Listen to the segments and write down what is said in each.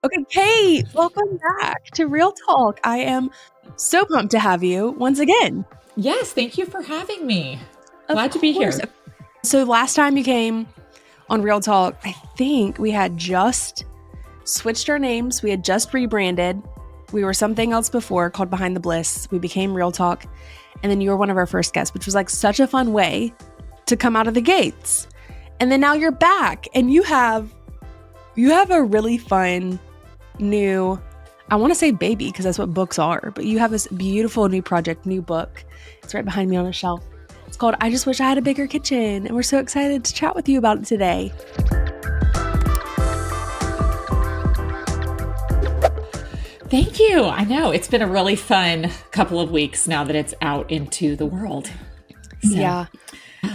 Okay, Kate, welcome back to Real Talk. I am so pumped to have you once again. Yes, thank you for having me. Of Glad to be course. here. So last time you came on Real Talk, I think we had just switched our names. We had just rebranded. We were something else before called Behind the Bliss. We became Real Talk. And then you were one of our first guests, which was like such a fun way to come out of the gates. And then now you're back and you have a really fun new, I want to say baby because that's what books are, but you have this beautiful new project, new book. It's right behind me on a shelf. It's called I Just Wish I Had a Bigger Kitchen. And we're so excited to chat with you about it today. Thank you. I know it's been a really fun couple of weeks now that it's out into the world. Yeah.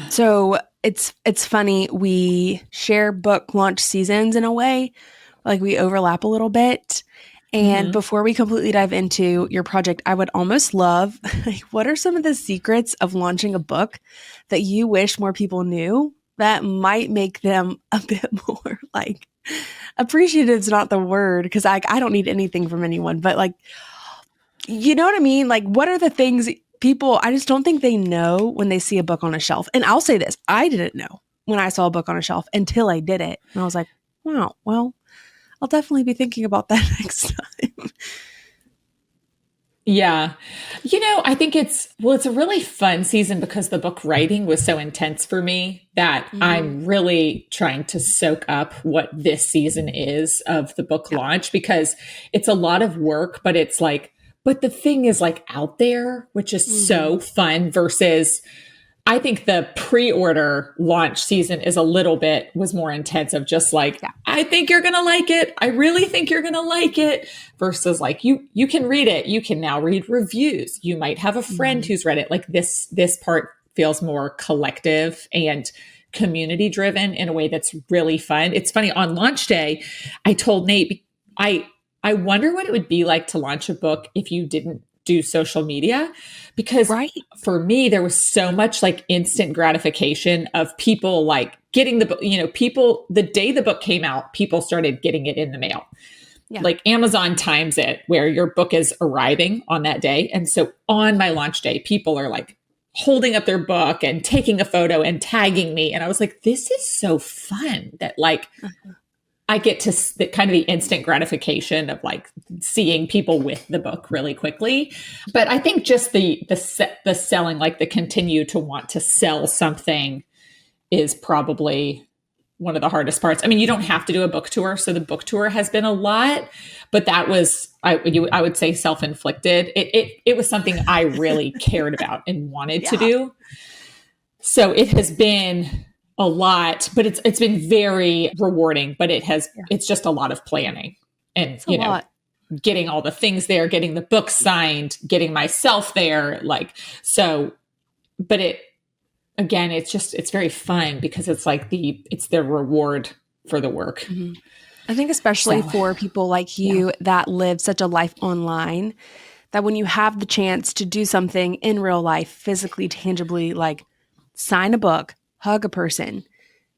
So it's funny. We share book launch seasons in a way, like we overlap a little bit. And before we completely dive into your project, I would almost love, like, what are some of the secrets of launching a book that you wish more people knew that might make them a bit more like appreciative is not the word because I don't need anything from anyone, but like, you know what I mean? Like, what are the things people, I just don't think they know when they see a book on a shelf. And I'll say this, I didn't know when I saw a book on a shelf until I did it. And I was like, wow, well, I'll definitely be thinking about that next time. Yeah. I think it's a really fun season because the book writing was so intense for me that I'm really trying to soak up what this season is of the book launch because it's a lot of work, but it's like, but the thing is like out there, which is so fun versus I think the pre-order launch season was more intense of just like, I think you're going to like it. I really think you're going to like it versus like you can read it. You can now read reviews. You might have a friend who's read it. Like this part feels more collective and community driven in a way that's really fun. It's funny on launch day, I told Nate, I wonder what it would be like to launch a book if you didn't do social media because for me there was so much like instant gratification of people like getting the book, people the day the book came out, people started getting it in the mail. Like Amazon times it where your book is arriving on that day. And so on my launch day, people are like holding up their book and taking a photo and tagging me. And I was like, this is so fun that like I get to kind of the instant gratification of like seeing people with the book really quickly. But I think just the selling, like the continue to want to sell something is probably one of the hardest parts. I mean, you don't have to do a book tour. So the book tour has been a lot, but that was, I would say self-inflicted. It was something I really cared about and wanted to do. So it has been a lot, but it's been very rewarding, but it's just a lot of planning and, getting all the things there, getting the book signed, getting myself there. Like, so, but it's very fun because it's like it's the reward for the work. I think especially for people like you that live such a life online, that when you have the chance to do something in real life, physically, tangibly, like sign a book, hug a person,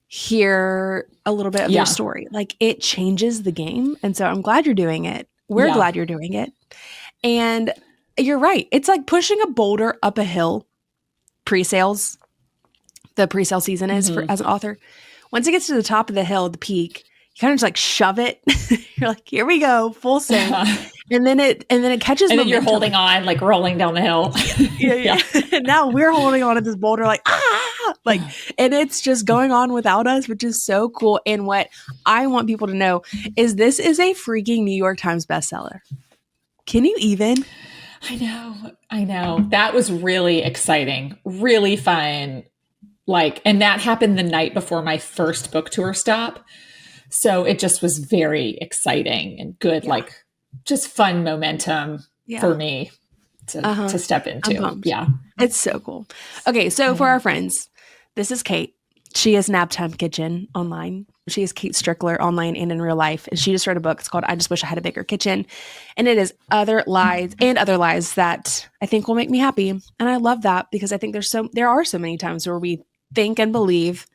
hear a little bit of their story. Like it changes the game. And so I'm glad you're doing it. We're glad you're doing it. And you're right. It's like pushing a boulder up a hill, pre-sales. The pre-sale season is for as an author. Once it gets to the top of the hill, the peak, you kind of just like shove it. You're like, here we go, full send. And then it catches and momentum. then you're holding on, like rolling down the hill. And now we're holding on to this boulder like, like, and it's just going on without us, which is so cool. And what I want people to know is this is a freaking New York Times bestseller. Can you even? I know. That was really exciting, really fun. Like, and that happened the night before my first book tour stop. So it just was very exciting and good, like just fun momentum for me to step into. Yeah. It's so cool. Okay. So for our friends, this is Kate. She is Naptime Kitchen online. She is Kate Strickler online and in real life. And she just wrote a book. It's called I Just Wish I Had a Bigger Kitchen. And it is other lies that I think will make me happy. And I love that because I think there are so many times where we think and believe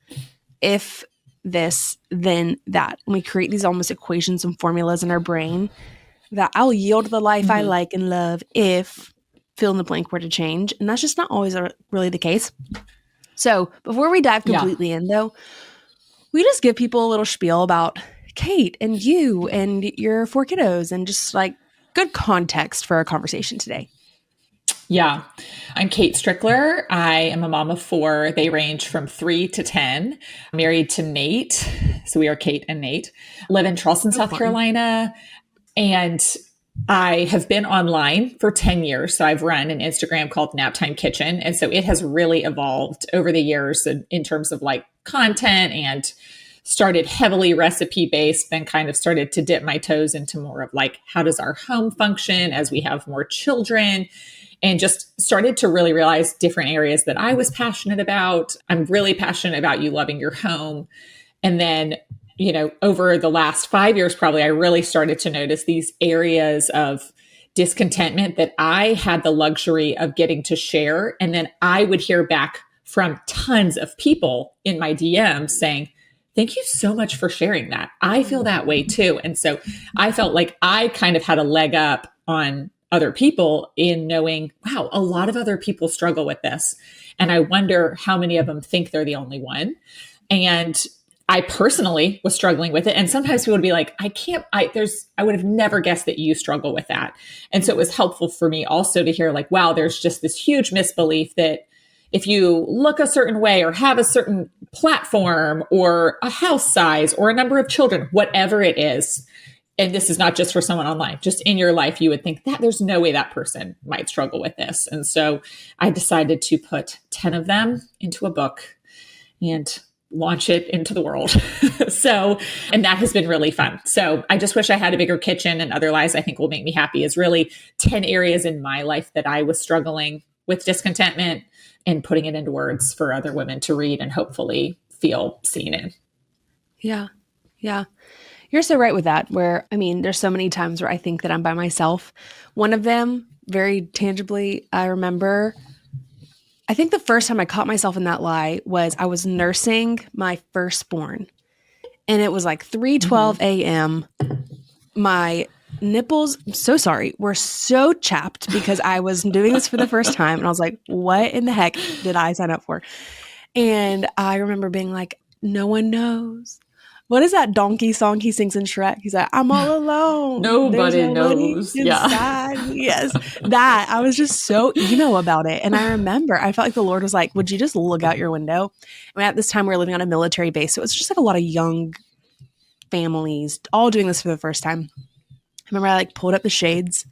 if this, then that. And we create these almost equations and formulas in our brain that I'll yield the life I like and love if fill in the blank were to change. And that's just not always really the case. So before we dive completely in, though, we just give people a little spiel about Kate and you and your 4 kiddos and just like good context for our conversation today. Yeah. I'm Kate Strickler. I am a mom of 4. They range from 3 to 10. Married to Nate. So we are Kate and Nate. Live in Charleston, South Carolina. And I have been online for 10 years. So I've run an Instagram called Naptime Kitchen. And so it has really evolved over the years in terms of like content, and started heavily recipe based, then kind of started to dip my toes into more of like, how does our home function as we have more children? And just started to really realize different areas that I was passionate about. I'm really passionate about you loving your home. And then, you know, over the last 5 years, probably, I really started to notice these areas of discontentment that I had the luxury of getting to share. And then I would hear back from tons of people in my DMs saying, thank you so much for sharing that. I feel that way too. And so I felt like I kind of had a leg up on other people in knowing, wow, a lot of other people struggle with this. And I wonder how many of them think they're the only one. And I personally was struggling with it. And sometimes people would be like, I would have never guessed that you struggle with that. And so it was helpful for me also to hear like, wow, there's just this huge misbelief that if you look a certain way or have a certain platform or a house size or a number of children, whatever it is, and this is not just for someone online, just in your life, you would think that there's no way that person might struggle with this. And so I decided to put 10 of them into a book and launch it into the world. And that has been really fun. So I just wish I had a bigger kitchen, and Other Lies I think will make me happy is really 10 areas in my life that I was struggling with discontentment, and putting it into words for other women to read and hopefully feel seen in. Yeah. Yeah. You're so right with that, where, I mean, there's so many times where I think that I'm by myself. One of them, very tangibly, I remember, I think the first time I caught myself in that lie was I was nursing my firstborn, and it was like 3:12 a.m. My nipples, I'm so sorry, were so chapped because I was doing this for the first time. And I was like, what in the heck did I sign up for? And I remember being like, no one knows. What is that donkey song he sings in Shrek? He's like, I'm all alone. Nobody knows. Inside. Yeah. Yes. That. I was just so emo about it. And I remember I felt like the Lord was like, would you just look out your window? I mean, at this time we were living on a military base. So it was just like a lot of young families all doing this for the first time. I remember I like pulled up the shades,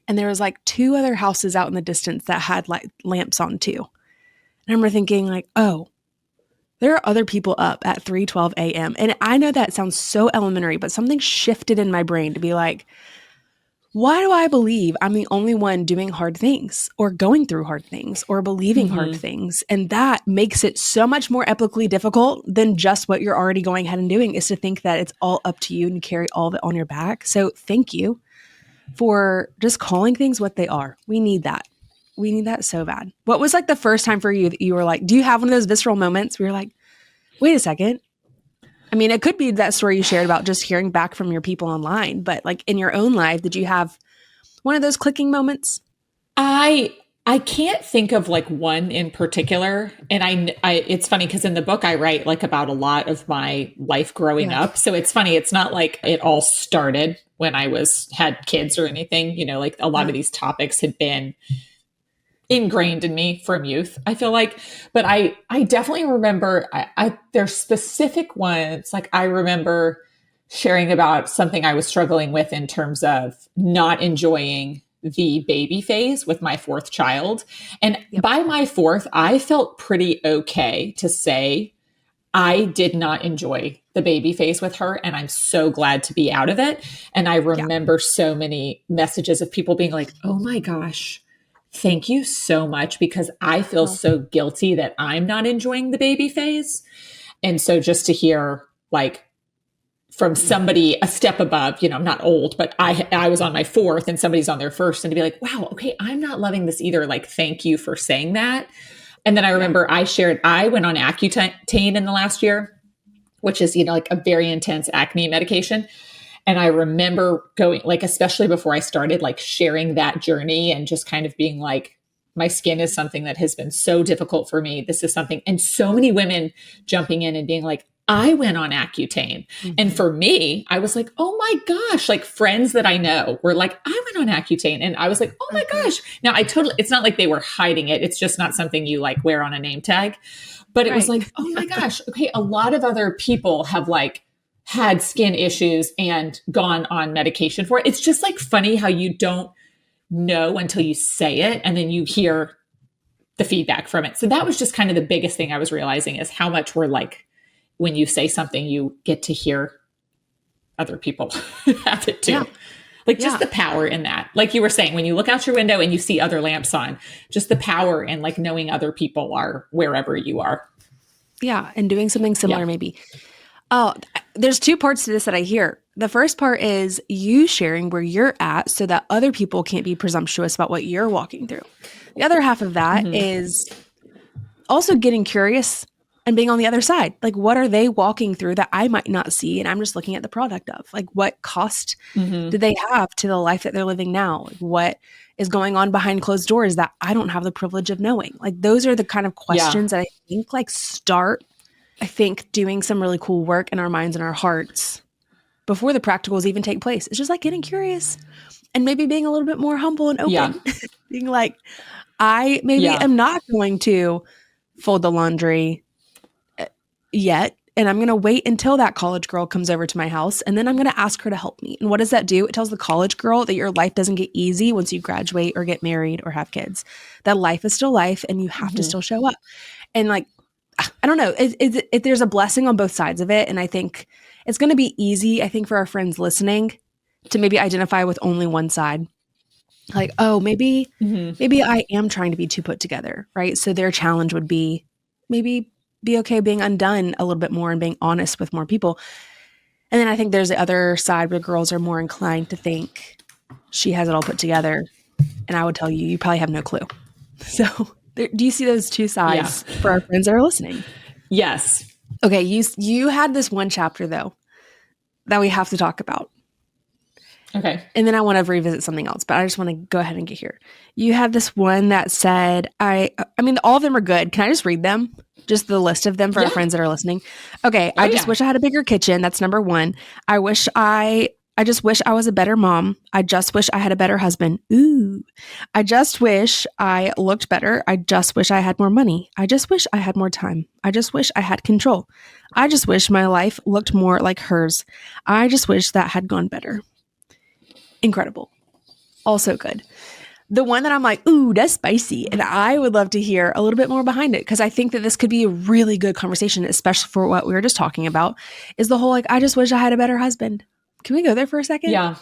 and there was like 2 other houses out in the distance that had like lamps on too. And I remember thinking like, oh, there are other people up at 3:12 a.m. And I know that sounds so elementary, but something shifted in my brain to be like, why do I believe I'm the only one doing hard things or going through hard things or believing hard things? And that makes it so much more epically difficult than just what you're already going ahead and doing, is to think that it's all up to you and you carry all of it on your back. So thank you for just calling things what they are. We need that. We need that so bad. What was like the first time for you that you were like, do you have one of those visceral moments where you're like, wait a second? I mean, it could be that story you shared about just hearing back from your people online, but like in your own life, did you have one of those clicking moments? I can't think of like one in particular. And I it's funny because in the book I write like about a lot of my life growing up. So it's funny. It's not like it all started when I had kids or anything, you know, like a lot of these topics had been ingrained in me from youth, I feel like. But I definitely remember there's specific ones. Like I remember sharing about something I was struggling with in terms of not enjoying the baby phase with my 4th child. And by my 4th, I felt pretty okay to say I did not enjoy the baby phase with her, and I'm so glad to be out of it. And I remember so many messages of people being like, oh my gosh, thank you so much, because I feel so guilty that I'm not enjoying the baby phase. And so just to hear like from somebody a step above, you know, I'm not old, but I was on my 4th and somebody's on their 1st, and to be like, wow, okay, I'm not loving this either. Like, thank you for saying that. And then I remember I went on Accutane in the last year, which is, like a very intense acne medication. And I remember going, like, especially before I started, like sharing that journey and just kind of being like, my skin is something that has been so difficult for me. This is something, and so many women jumping in and being like, I went on Accutane. Mm-hmm. And for me, I was like, oh my gosh, like friends that I know were like, I went on Accutane. And I was like, oh my gosh. Now it's not like they were hiding it. It's just not something you like wear on a name tag. But it was like, oh my gosh, okay, a lot of other people have like had skin issues and gone on medication for it. It's just like funny how you don't know until you say it and then you hear the feedback from it. So that was just kind of the biggest thing I was realizing is how much we're like, when you say something, you get to hear other people have it too. Yeah. Like just the power in that. Like you were saying, when you look out your window and you see other lamps on, just the power in like knowing other people are wherever you are. Yeah. And doing something similar maybe. Oh, there's two parts to this that I hear. The first part is you sharing where you're at so that other people can't be presumptuous about what you're walking through. The other half of that is also getting curious and being on the other side. Like, what are they walking through that I might not see? And I'm just looking at the product of, like, what cost do they have to the life that they're living now? Like, what is going on behind closed doors that I don't have the privilege of knowing? Like, those are the kind of questions that I think doing some really cool work in our minds and our hearts before the practicals even take place. It's just like getting curious and maybe being a little bit more humble and open. Yeah. Being like, I am not going to fold the laundry yet. And I'm going to wait until that college girl comes over to my house. And then I'm going to ask her to help me. And what does that do? It tells the college girl that your life doesn't get easy once you graduate or get married or have kids. That life is still life and you have to still show up. And like, I don't know, there's a blessing on both sides of it. And I think it's going to be easy, I think, for our friends listening to maybe identify with only one side. Like, oh, maybe I am trying to be too put together, right? So their challenge would be maybe be okay being undone a little bit more and being honest with more people. And then I think there's the other side where girls are more inclined to think she has it all put together. And I would tell you, you probably have no clue. So do you see those two sides for our friends that are listening? Yes. Okay. You had this one chapter though that we have to talk about. Okay. And then I want to revisit something else, but I just want to go ahead and get here. You had this one that said, I mean, all of them are good. Can I just read them? Just the list of them for our friends that are listening. Okay. I just wish I had a bigger kitchen. That's number one. I just wish I was a better mom. I just wish I had a better husband. Ooh. I just wish I looked better. I just wish I had more money. I just wish I had more time. I just wish I had control. I just wish my life looked more like hers. I just wish that had gone better. Incredible. Also good. The one that I'm like, ooh, that's spicy. And I would love to hear a little bit more behind it because I think that this could be a really good conversation, especially for what we were just talking about, is the whole like, I just wish I had a better husband. Can we go there for a second? Yeah.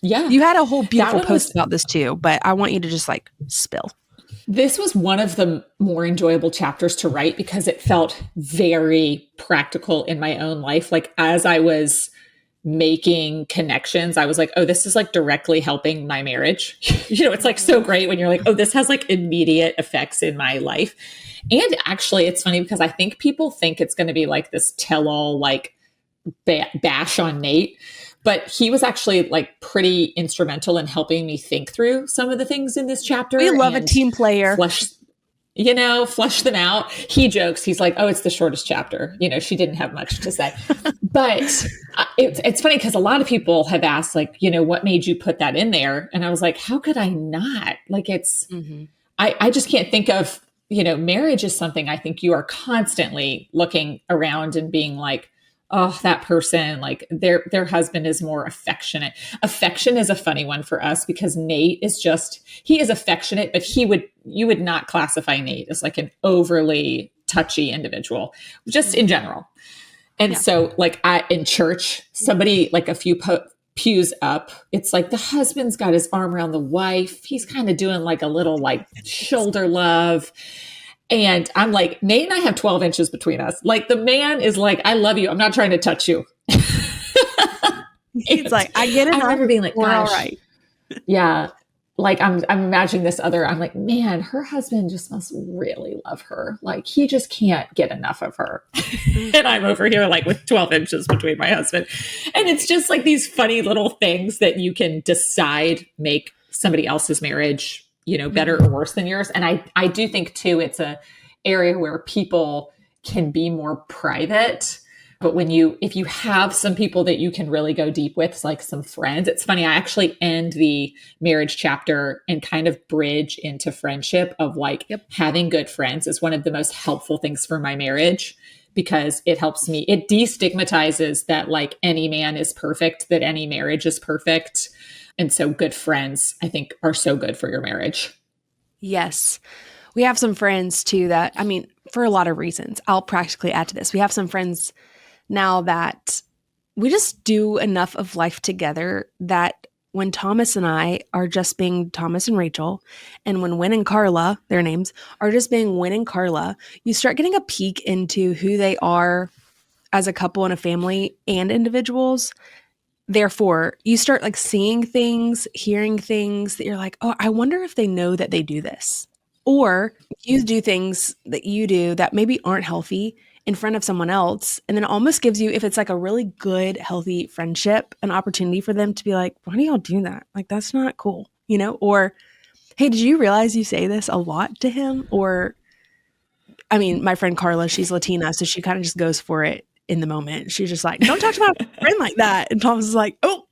Yeah. You had a whole beautiful post about this too, but I want you to just like spill. This was one of the more enjoyable chapters to write because it felt very practical in my own life. Like as I was making connections, I was like, oh, this is like directly helping my marriage. It's like so great when you're like, oh, this has like immediate effects in my life. And actually it's funny because I think people think it's going to be like this tell-all, like bash on Nate, but he was actually like pretty instrumental in helping me think through some of the things in this chapter. We love a team player. Flush them out. He jokes. He's like, oh, it's the shortest chapter. She didn't have much to say. But it's funny because a lot of people have asked, like, what made you put that in there? And I was like, how could I not? Like, it's, I just can't think of, marriage is something I think you are constantly looking around and being like, oh, that person, like their husband is more affectionate. Affection is a funny one for us because Nate is he is affectionate, but you would not classify Nate as like an overly touchy individual, just in general. And so like in church, somebody like a few pews up, it's like the husband's got his arm around the wife. He's kind of doing like a little like shoulder love. And I'm like, Nate and I have 12 inches between us. Like the man is like, I love you. I'm not trying to touch you. He's like, I get it. I remember being like, we're all right. Yeah. like I'm imagining this other, I'm like, man, her husband just must really love her. Like he just can't get enough of her. And I'm over here like with 12 inches between my husband. And it's just like these funny little things that you can decide make somebody else's marriage, better or worse than yours. And I do think too, it's a area where people can be more private. But if you have some people that you can really go deep with, like some friends, it's funny. I actually end the marriage chapter and kind of bridge into friendship of like having good friends is one of the most helpful things for my marriage, because it helps me. It destigmatizes that like any man is perfect, that any marriage is perfect. And so good friends, I think, are so good for your marriage. Yes. We have some friends too that, I mean, for a lot of reasons, I'll practically add to this. We have some friends now that we just do enough of life together that when Thomas and I are just being Thomas and Rachel, and when Wynn and Carla, their names, are just being Wynn and Carla, you start getting a peek into who they are as a couple and a family and individuals. Therefore, you start like seeing things, hearing things that you're like, oh, I wonder if they know that they do this. Or you do things that you do that maybe aren't healthy in front of someone else. And then it almost gives you, if it's like a really good, healthy friendship, an opportunity for them to be like, why do y'all do that? Like, that's not cool, Or, hey, did you realize you say this a lot to him? Or, I mean, my friend Carla, she's Latina, so she kind of just goes for it in the moment. She's just like, don't talk to my friend like that. And Thomas is like, oh,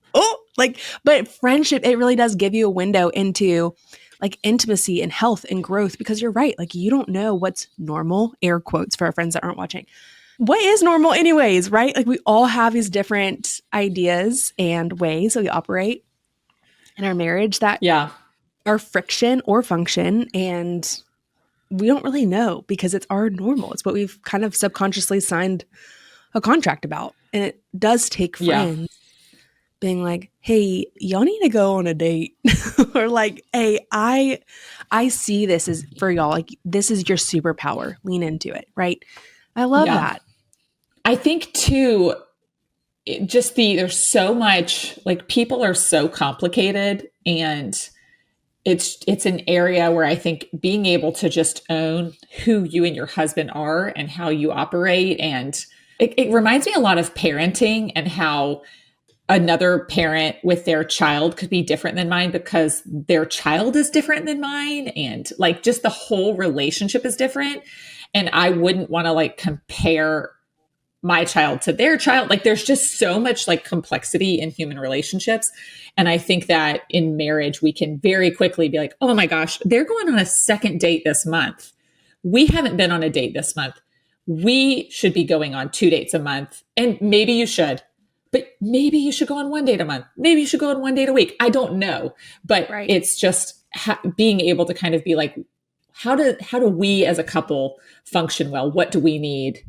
like, but friendship, it really does give you a window into like intimacy and health and growth, because you're right. Like you don't know what's normal, air quotes for our friends that aren't watching. What is normal anyways, right? Like we all have these different ideas and ways that we operate in our marriage that are friction or function. And we don't really know because it's our normal. It's what we've kind of subconsciously signed a contract about. And it does take friends being like, hey, y'all need to go on a date. Or like, hey, I see this as for y'all, like this is your superpower. Lean into it, right? I love that. I think too, there's so much, like people are so complicated, and it's an area where I think being able to just own who you and your husband are and how you operate. And it reminds me a lot of parenting and how another parent with their child could be different than mine because their child is different than mine. And like just the whole relationship is different. And I wouldn't want to like compare my child to their child. Like there's just so much like complexity in human relationships. And I think that in marriage, we can very quickly be like, oh my gosh, they're going on a second date this month. We haven't been on a date this month. We should be going on 2 dates a month. And maybe you should. But maybe you should go on 1 date a month. Maybe you should go on 1 date a week. I don't know. But it's just being able to kind of be like, how do we as a couple function well? What do we need?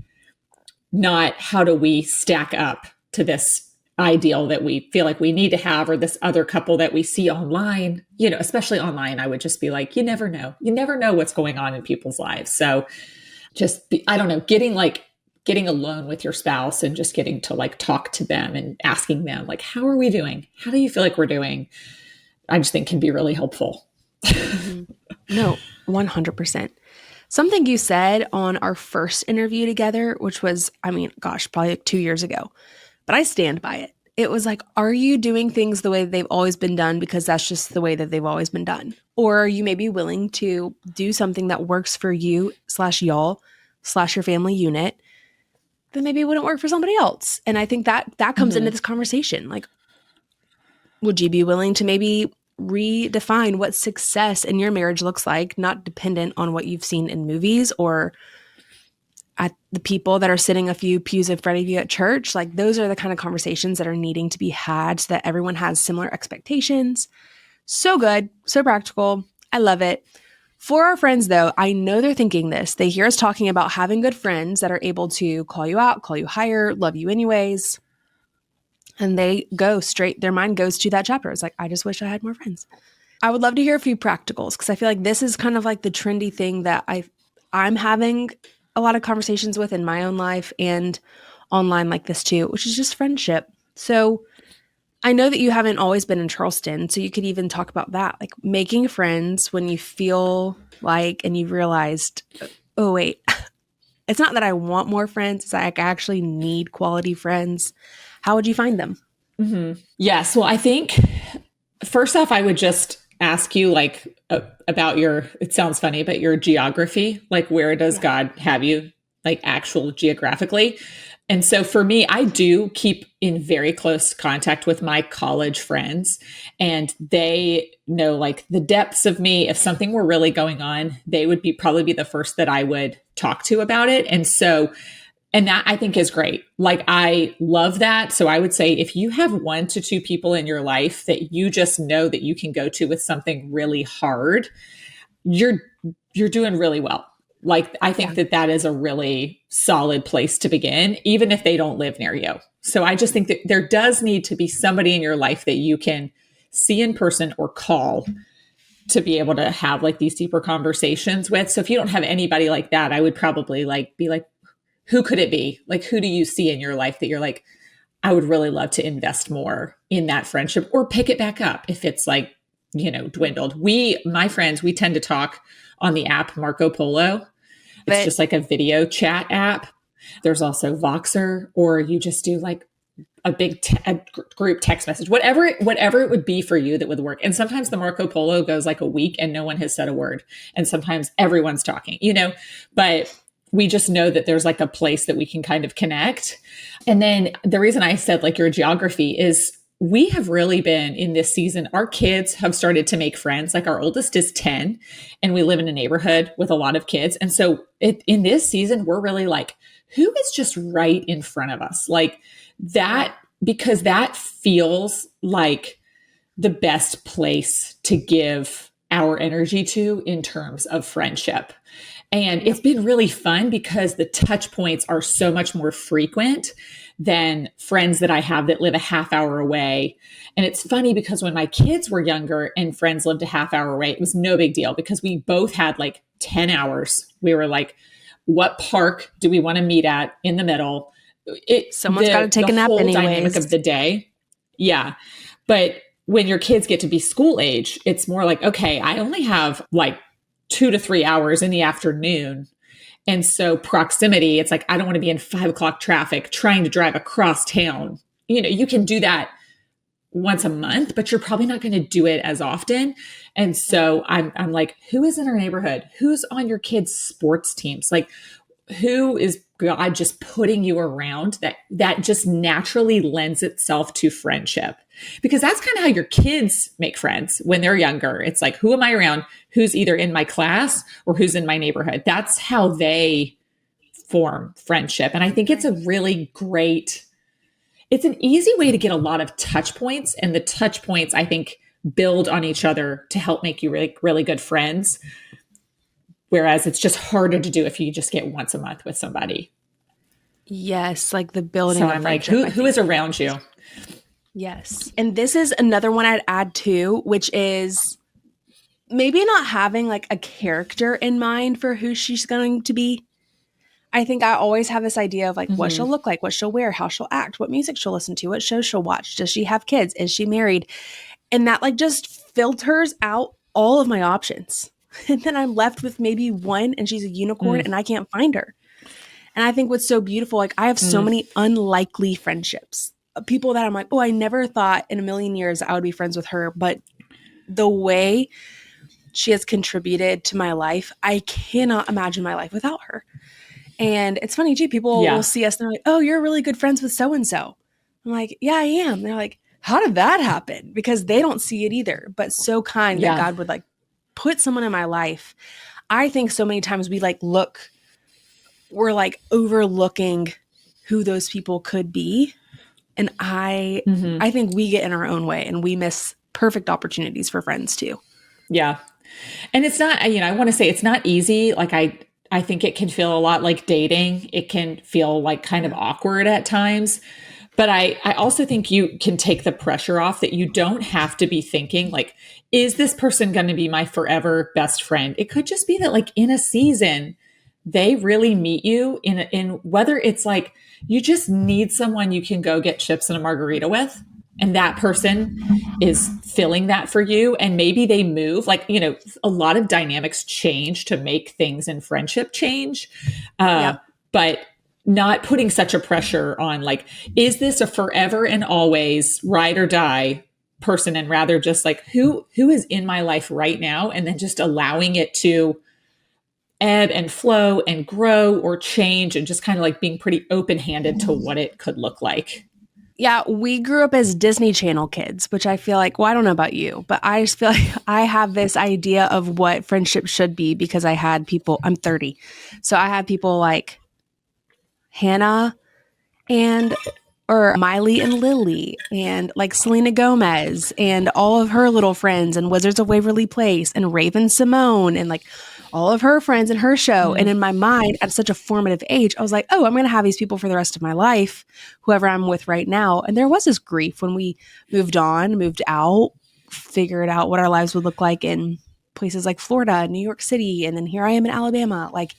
Not how do we stack up to this ideal that we feel like we need to have, or this other couple that we see online, especially online. I would just be like, you never know. You never know what's going on in people's lives. So I don't know, getting alone with your spouse and just getting to like talk to them and asking them like, how are we doing? How do you feel like we're doing? I just think can be really helpful. No, 100%. Something you said on our first interview together, which was, I mean, gosh, probably like 2 years ago, but I stand by it. It was like, are you doing things the way they've always been done because that's just the way that they've always been done? Or are you maybe willing to do something that works for you / y'all / your family unit that maybe wouldn't work for somebody else? And I think that comes into this conversation. Like, would you be willing to maybe redefine what success in your marriage looks like, not dependent on what you've seen in movies or at the people that are sitting a few pews in front of you at church? Like those are the kind of conversations that are needing to be had so that everyone has similar expectations. So good, so practical. I love it. For our friends though, I know they're thinking this. They hear us talking about having good friends that are able to call you out, call you higher, love you anyways. And they go straight, their mind goes to that chapter. It's like, I just wish I had more friends. I would love to hear a few practicals because I feel like this is kind of like the trendy thing that I'm having a lot of conversations with in my own life and online like this too, which is just friendship. So I know that you haven't always been in Charleston, so you could even talk about that, like making friends when you feel like and you've realized, oh, wait, it's not that I want more friends, it's like I actually need quality friends. How would you find them? Yes. Well, I think first off, I would just ask you like about your, it sounds funny, but your geography, like where does Yeah. God have you, like actual geographically? And so for me, I do keep in very close contact with my college friends, and they know like the depths of me. If something were really going on, they would be probably be the first that I would talk to about it. And so and that I think is great. Like, I love that. So I would say if you have 1 to 2 people in your life that you just know that you can go to with something really hard, you're you're doing really well. Like, I Yeah. think that that is a really solid place to begin, even if they don't live near you. So I just think that there does need to be somebody in your life that you can see in person or call to be able to have like these deeper conversations with. So if you don't have anybody like that, I would probably like be like, who could it be? Like, who do you see in your life that you're like, I would really love to invest more in that friendship or pick it back up if it's like, dwindled. My friends, we tend to talk on the app Marco Polo. It's But just like a video chat app. There's also Voxer, or you just do like a big group text message, whatever it would be for you that would work. And sometimes the Marco Polo goes like a week and no one has said a word. And sometimes everyone's talking, but we just know that there's like a place that we can kind of connect. And then the reason I said like your geography is we have really been in this season, our kids have started to make friends. Like, our oldest is 10 and we live in a neighborhood with a lot of kids. And so in this season, we're really like, who is just right in front of us? Like that, because that feels like the best place to give our energy to in terms of friendship. And it's been really fun because the touch points are so much more frequent than friends that I have that live a half hour away. And it's funny because when my kids were younger and friends lived a half hour away, it was no big deal because we both had like 10 hours. We were like, what park do we want to meet at in the middle? someone's got to take a nap whole anyways. dynamic of the day. Yeah. But when your kids get to be school age, it's more like, okay, I only have like 2 to 3 hours in the afternoon. And so proximity, it's like, I don't want to be in 5 o'clock traffic trying to drive across town. You can do that once a month, but you're probably not going to do it as often. And so I'm like, who is in our neighborhood? Who's on your kids' sports teams? Like, who is God just putting you around that just naturally lends itself to friendship? Because that's kind of how your kids make friends when they're younger. It's like, who am I around? Who's either in my class or who's in my neighborhood? That's how they form friendship. And I think it's a really great, it's an easy way to get a lot of touch points. And the touch points, I think, build on each other to help make you really, really good friends. Whereas it's just harder to do if you just get once a month with somebody. Yes, like the building So of I'm like, friendship, who is around you? Yes. And this is another one I'd add too, which is maybe not having like a character in mind for who she's going to be. I think I always have this idea of like what she'll look like, what she'll wear, how she'll act, what music she'll listen to, what shows she'll watch. Does she have kids? Is she married? And that like just filters out all of my options. And then I'm left with maybe one and she's a unicorn and I can't find her. And I think what's so beautiful, like I have so many unlikely friendships. People that I'm like, oh, I never thought in a million years I would be friends with her. But the way she has contributed to my life, I cannot imagine my life without her. And it's funny too, people will see us and they're like, oh, you're really good friends with so-and-so. I'm like, yeah, I am. They're like, how did that happen? Because they don't see it either, but so kind that God would like put someone in my life. I think so many times we're like overlooking who those people could be. And I think we get in our own way and we miss perfect opportunities for friends too. Yeah. And it's not, I want to say it's not easy. Like I think it can feel a lot like dating. It can feel like kind of awkward at times. But I also think you can take the pressure off that you don't have to be thinking like, is this person going to be my forever best friend? It could just be that like in a season, they really meet you in whether it's like, you just need someone you can go get chips and a margarita with. and that person is filling that for you, and maybe they move, like, a lot of dynamics change to make things in friendship change. Yep. But not putting such a pressure on, like, is this a forever and always ride or die person, and rather just like who is in my life right now, and then just allowing it to ebb and flow and grow or change, and just kind of like being pretty open-handed to what it could look like. Yeah, we grew up as Disney Channel kids, which I feel like, well, I don't know about you, but I just feel like I have this idea of what friendship should be because I had people, I'm 30. So I had people like Hannah and or Miley and Lily and like Selena Gomez and all of her little friends and Wizards of Waverly Place and Raven Simone and like all of her friends in her show. And in my mind, at such a formative age, I was like, oh, I'm going to have these people for the rest of my life, whoever I'm with right now. And there was this grief when we moved on, moved out, figured out what our lives would look like in places like Florida, New York City, and then here I am in Alabama. Like,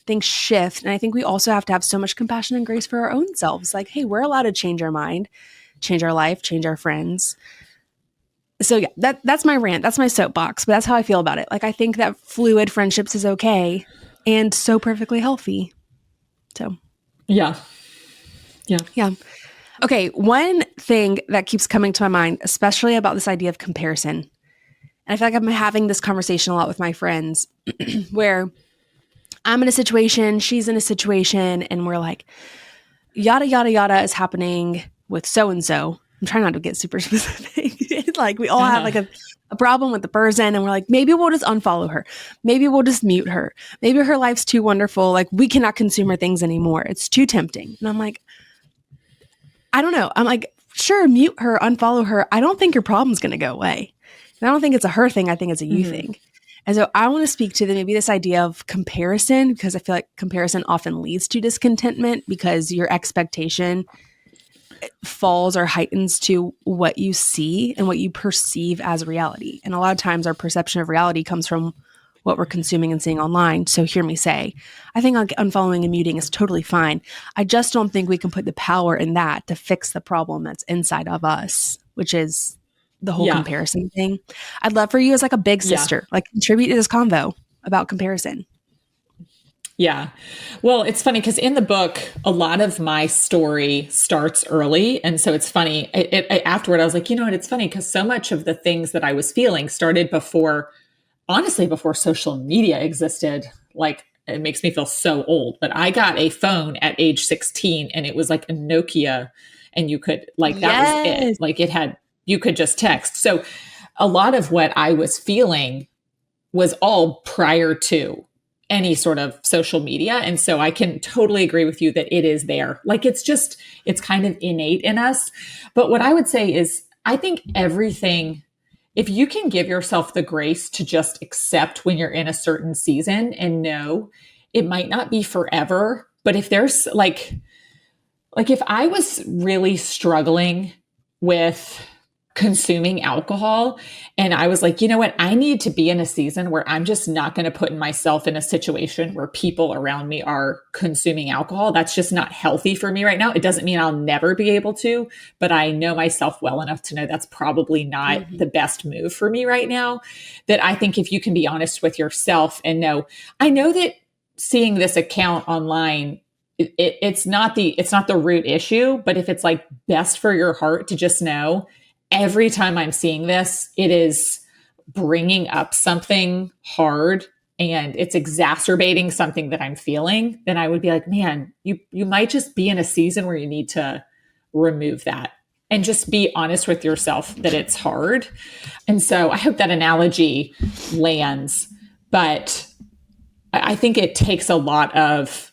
things shift. And I think we also have to have so much compassion and grace for our own selves. Like, hey, we're allowed to change our mind, change our life, change our friends. So yeah, that's my rant. That's my soapbox, but that's how I feel about it. Like, I think that fluid friendships is okay and so perfectly healthy. So Yeah. Okay. One thing that keeps coming to my mind, especially about this idea of comparison, and I feel like I'm having this conversation a lot with my friends where I'm in a situation, she's in a situation, and we're like, yada, yada, yada is happening with so-and-so. I'm trying not to get super specific. Like, we all have like a problem with the person, and we're like, maybe we'll just unfollow her. Maybe we'll just mute her. Maybe her life's too wonderful. Like, we cannot consume her things anymore. It's too tempting. And I'm like, I don't know. I'm like, sure, mute her, unfollow her. I don't think your problem's going to go away. And I don't think it's a her thing. I think it's a you thing. And so I want to speak to maybe this idea of comparison, because I feel like comparison often leads to discontentment because your expectation falls or heightens to what you see and what you perceive as reality. And a lot of times our perception of reality comes from what we're consuming and seeing online. So hear me say, I think unfollowing and muting is totally fine. I just don't think we can put the power in that to fix the problem that's inside of us, which is the whole comparison thing. I'd love for you as like a big sister, like contribute to this convo about comparison. Yeah. Well, it's funny because in the book, a lot of my story starts early. And so it's funny. Afterward, I was like, you know what? It's funny because so much of the things that I was feeling started before, honestly, before social media existed. Like, it makes me feel so old, but I got a phone at age 16 and it was like a Nokia, and you could, like, that was it. Like, you could just text. So a lot of what I was feeling was all prior to any sort of social media. And so I can totally agree with you that it is there. Like, it's kind of innate in us. But what I would say is, I think everything, if you can give yourself the grace to just accept when you're in a certain season and know it might not be forever, but if there's like if I was really struggling with consuming alcohol, and I was like, you know what, I need to be in a season where I'm just not going to put myself in a situation where people around me are consuming alcohol. That's just not healthy for me right now. It doesn't mean I'll never be able to, but I know myself well enough to know that's probably not the best move for me right now. That I think if you can be honest with yourself and know, I know that seeing this account online, it's not the root issue, but if it's like best for your heart to just know, every time I'm seeing this, it is bringing up something hard and it's exacerbating something that I'm feeling, then I would be like, man, you might just be in a season where you need to remove that and just be honest with yourself that it's hard. And so I hope that analogy lands, but I think it takes a lot of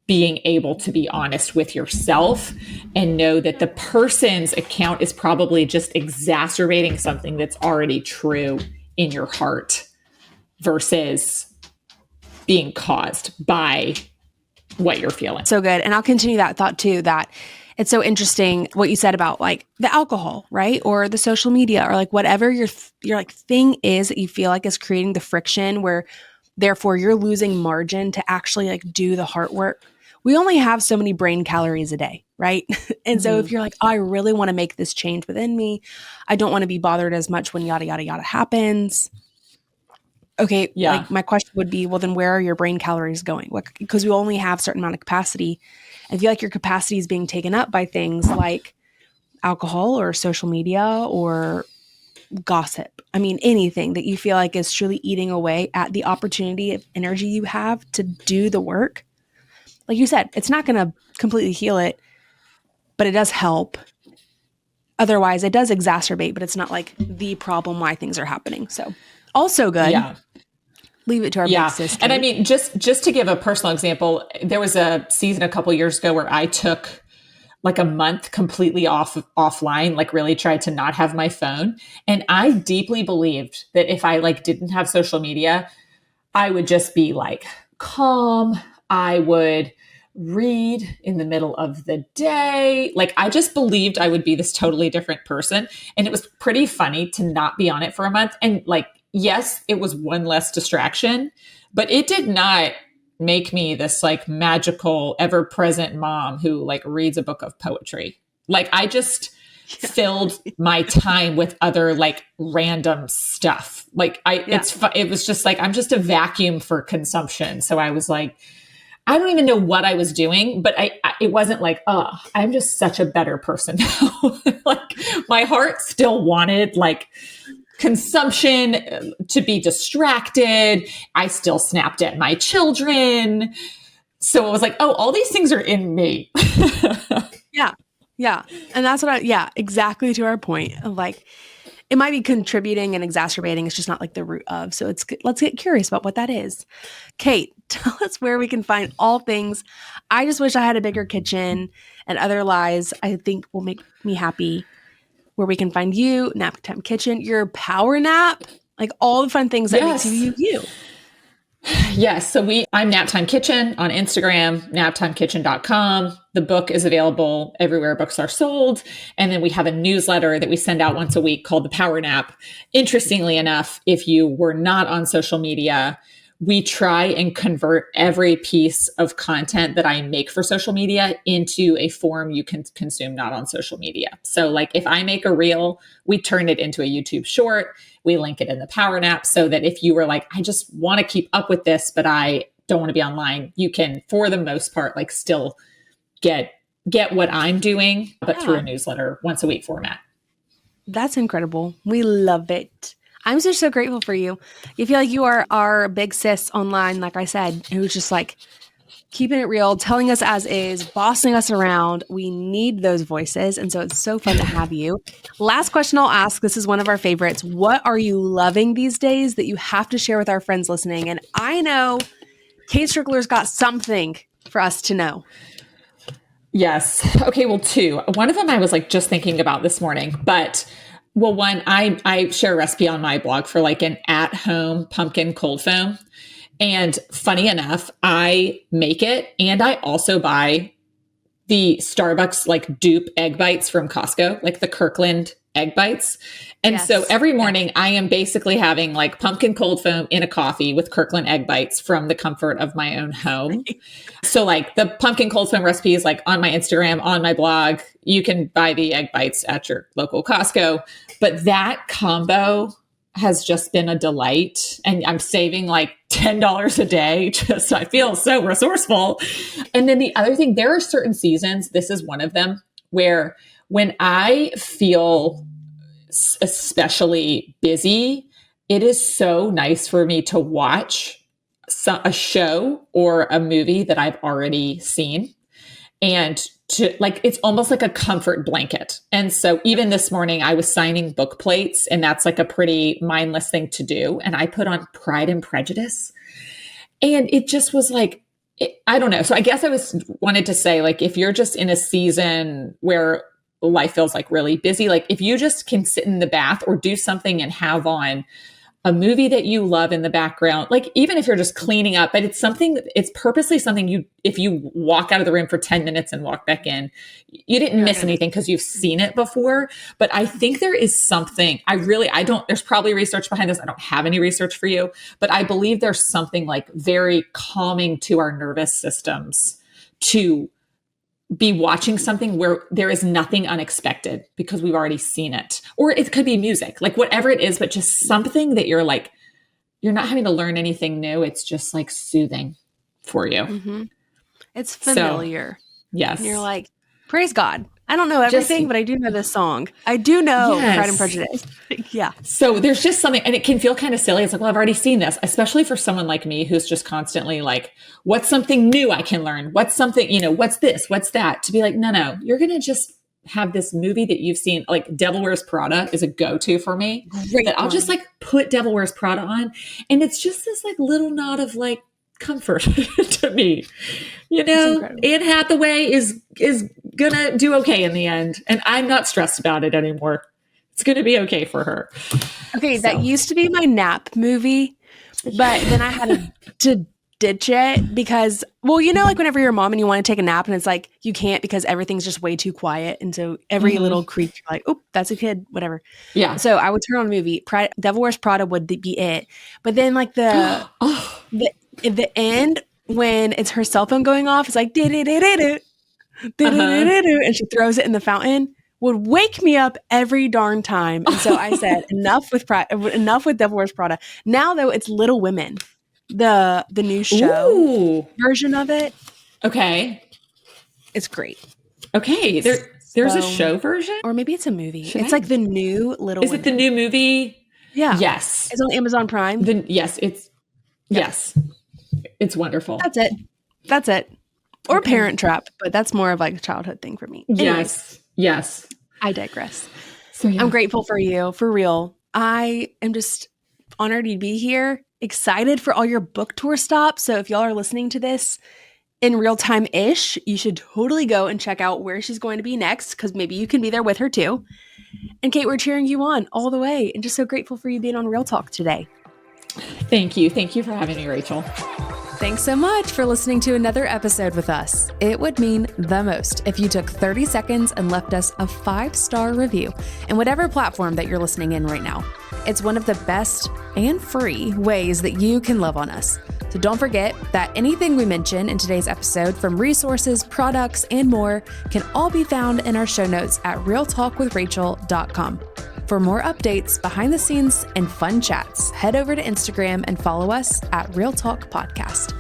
being able to be honest with yourself and know that the person's account is probably just exacerbating something that's already true in your heart versus being caused by what you're feeling. So good. And I'll continue that thought too, that it's so interesting what you said about like the alcohol, right? Or the social media, or like whatever your like thing is that you feel like is creating the friction where therefore you're losing margin to actually like do the heart work. We only have so many brain calories a day. right? And so if you're like, oh, I really want to make this change within me, I don't want to be bothered as much when yada, yada, yada happens. Okay, Yeah. like my question would be, well, then where are your brain calories going? Because we only have a certain amount of capacity. I feel like your capacity is being taken up by things like alcohol or social media or gossip. I mean, anything that you feel like is truly eating away at the opportunity of energy you have to do the work. Like you said, it's not going to completely heal it, but it does help. Otherwise, it does exacerbate, but it's not like the problem why things are happening. So, also good. Yeah. Leave it to our big Yeah. sis, And I Kate. mean, just to give a personal example, there was a season a couple years ago where I took like a month completely offline, like really tried to not have my phone. And I deeply believed that if I like didn't have social media, I would just be like calm. I would read in the middle of the day. Like I just believed I would be this totally different person. And it was pretty funny to not be on it for a month. And like, yes, it was one less distraction, but it did not make me this like magical, ever present mom who like reads a book of poetry. Like I just filled my time with other like random stuff. Like it was just like, I'm just a vacuum for consumption. So I was like, I don't even know what I was doing, but it wasn't like, oh, I'm just such a better person now. Like my heart still wanted like consumption to be distracted. I still snapped at my children. So it was like, oh, all these things are in me. Yeah. Yeah. And that's exactly to our point of like, it might be contributing and exacerbating. It's just not like the root of. So let's get curious about what that is. Kate, tell us where we can find all things. I just wish I had a bigger kitchen and other lies I think will make me happy. Where we can find you, Nap Time Kitchen, your power nap, like all the fun things that makes you. Yes. So I'm Naptime Kitchen on Instagram, naptimekitchen.com. The book is available everywhere books are sold. And then we have a newsletter that we send out once a week called The Power Nap. Interestingly enough, if you were not on social media, we try and convert every piece of content that I make for social media into a form you can consume not on social media. So like if I make a reel, we turn it into a YouTube short. We link it in the Power Nap so that if you were like, I just want to keep up with this, but I don't want to be online, you can, for the most part, like still get what I'm doing, but through a newsletter once a week format. That's incredible. We love it. I'm just so grateful for you. You feel like you are our big sis online, like I said, who's just like keeping it real, telling us as is, bossing us around. We need those voices. And so it's so fun to have you. Last question I'll ask. This is one of our favorites. What are you loving these days that you have to share with our friends listening? And I know Kate Strickler's got something for us to know. Yes. Okay. Well, two. One of them I was like just thinking about this morning, but one, I share a recipe on my blog for like an at-home pumpkin cold foam. And funny enough, I make it and I also buy the Starbucks like dupe egg bites from Costco, like the Kirkland egg bites. And so every morning I am basically having like pumpkin cold foam in a coffee with Kirkland egg bites from the comfort of my own home. So like the pumpkin cold foam recipe is like on my Instagram, on my blog. You can buy the egg bites at your local Costco. But that combo has just been a delight. And I'm saving like $10 a day. Just I feel so resourceful. And then the other thing, there are certain seasons, this is one of them, where when I feel especially busy, it is so nice for me to watch a show or a movie that I've already seen. And to like, it's almost like a comfort blanket. And so even this morning I was signing book plates, and that's like a pretty mindless thing to do. And I put on Pride and Prejudice, and it just was like, I don't know. So I guess I wanted to say, like, if you're just in a season where life feels like really busy, like if you just can sit in the bath or do something and have on a movie that you love in the background, like even if you're just cleaning up, but it's purposely something if you walk out of the room for 10 minutes and walk back in, you didn't miss anything because you've seen it before. But I think there is something, there's probably research behind this. I don't have any research for you, but I believe there's something like very calming to our nervous systems to be watching something where there is nothing unexpected because we've already seen it. Or it could be music, like whatever it is, but just something that you're like, you're not having to learn anything new. It's just like soothing for you. Mm-hmm. It's familiar. So, yes. And you're like, praise God. I don't know everything, but I do know this song. I do know Pride and Prejudice. Yeah. So there's just something, and it can feel kind of silly. It's like, well, I've already seen this, especially for someone like me who's just constantly like, what's something new I can learn? What's something, what's this? What's that? To be like, no, you're going to just have this movie that you've seen. Like Devil Wears Prada is a go-to for me. Great. That I'll just like put Devil Wears Prada on. And it's just this like little nod of like comfort to me. Anne Hathaway is gonna do okay in the end, and I'm not stressed about it anymore. It's gonna be okay for her. Okay, that used to be my nap movie, but then I had to ditch it because, well, like whenever you're a mom and you want to take a nap and it's like you can't because everything's just way too quiet, and so every little creak, you're like, oh, that's a kid, whatever. Yeah. So I would turn on a movie. Devil Wears Prada would be it, but then like the end when it's her cell phone going off, it's like and she throws it in the fountain, would wake me up every darn time. And so I said, enough with Devil Wears Prada. Now though, it's Little Women, the new show version of it. Okay, it's great. Okay, there's a show version, or maybe it's a movie. Like the new Little. Is it the new movie? Yeah. Yes. It's on Amazon Prime. Yes. It's wonderful. That's it. Or Parent Trap, but that's more of like a childhood thing for me. Anyways, yes. I digress. So I'm grateful for you, for real. I am just honored to be here. Excited for all your book tour stops. So if y'all are listening to this in real time-ish, you should totally go and check out where she's going to be next, because maybe you can be there with her too. And Kate, we're cheering you on all the way, and just so grateful for you being on Real Talk today. Thank you. Thank you for having me, Rachel. Thanks so much for listening to another episode with us. It would mean the most if you took 30 seconds and left us a 5-star review in whatever platform that you're listening in right now. It's one of the best and free ways that you can love on us. So don't forget that anything we mention in today's episode, from resources, products, and more, can all be found in our show notes at realtalkwithrachel.com. For more updates, behind the scenes, and fun chats, head over to Instagram and follow us at Real Talk Podcast.